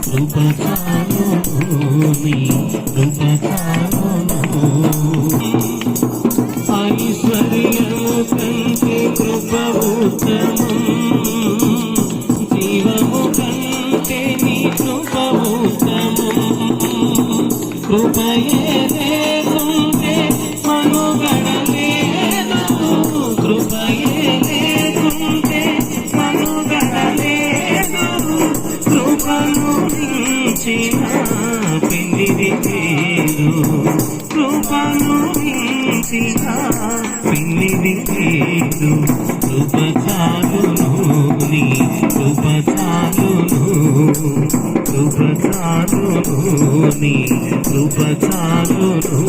కృప చాలును నీ కృప చాలును ఐశ్వర్యము కంటే కృప ఉత్తమం జీవము కంటే నీ కృప ఉత్తమం కృపయే లేకుంటే మనుగడ లేదు కృపయే లేకుంటే మనుగడ లేదు కృపను మించిన పెన్నిది లేదు కృపను మించిన పెన్నిది లేదు కృప చాలును నీ కృప చాలును కృప చాలును నీ కృప చాలును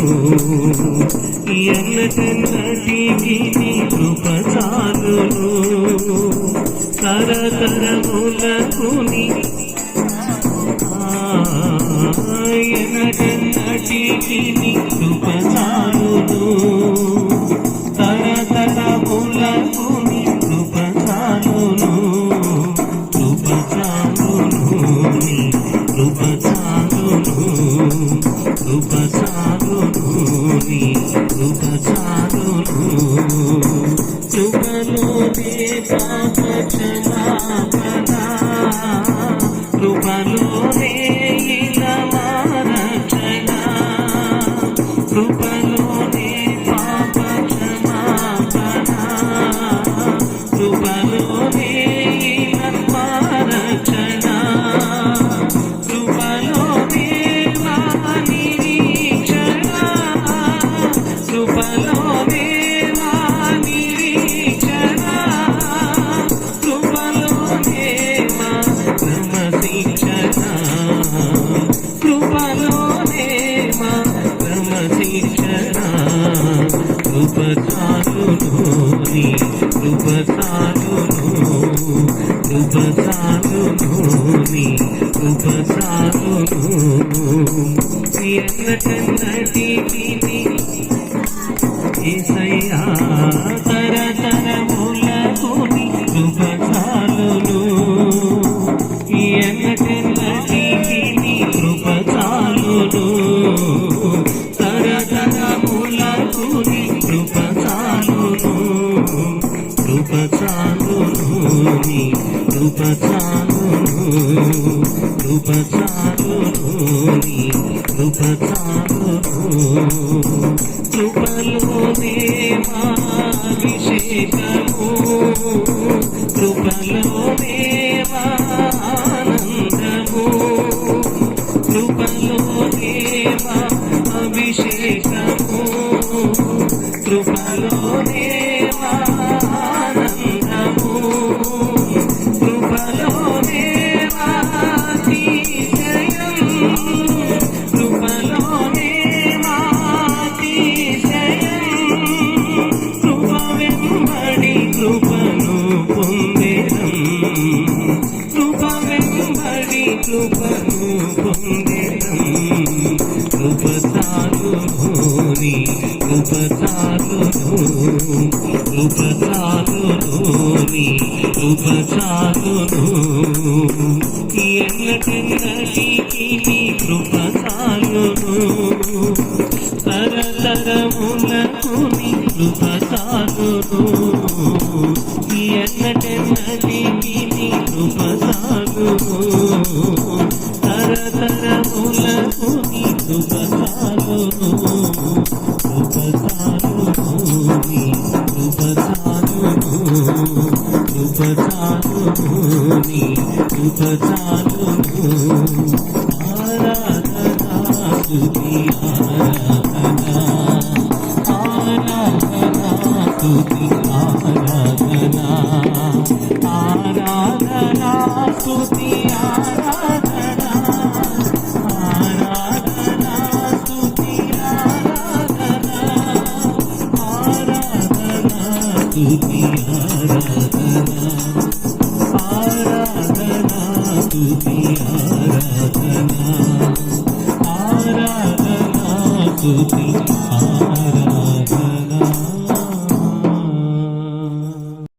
ఎన్నటికి నీ కృప చాలును తరతరములకు నీ ఎన్నటికి నీ కృప చాలును తరతరములకు నీ కృప చాలును కృప చాలును నీ కృప చాలును కృప చాలును నీ కృప చాలును కృపలోనే పాప క్షమాపణ కృపలోనే రక్షణ కృపలోనే పాప క్షమాపణ కృపలోనే రక్షణ కృపలోనే నిరీక్షణ కృపలోనే నిరీక్షణ కృపలోనే క్రమశిక్షణ కృపలోనే క్రమశిక్షణ కృప చాలును నీ కృప చాలును కృప చాలును నీ కృప చాలును ఎన్నటికి నీ యేసయ్యా తరతరములకు నీ కృప చాలును ఎన్నటికి నీ కృప చాలును తరతరములకు నీ కృప చాలును కృప చాలును నీ కృప చాలును కృప చాలును నీ కృప చాలును కృపలోనే మా అభిషేకము కృపలోనే మా ఆనందము కృపలోనే మా అభిషేకము కృపలోనే మా ఆనందము కృపలోనే మా అతిశయం కృపలోనే మా అతిశయం కృప వెంబడి కృపను పొందేదం కృప వెంబడి కృపను పొందేదం కృప చాలును నీ కృప చాలును కృప చాలును నీ కృప చాలును ఎన్నటికి నీ కృప చాలును తరతరములకు నీ కృప చాలును ఎన్నటికి నీ కృప చాలును తరతరములకు నీ కృప చాలును కృప చాలును నీ కృప చాలును కృప చాలును నీ కృప చాలును ఆరాధనా స్తుతి ఆరాధనా ఆరాధనా స్తుతి ఆరాధనా ఆరాధనా స్తుతి ఆరాధనా ఆరాధనా స్తుతి ఆరాధనా ఆరాధనా స్తుతి ఆరాధనా ఆరాధనా స్తుతి ఆరాధనా ఆరాధనా స్తుతి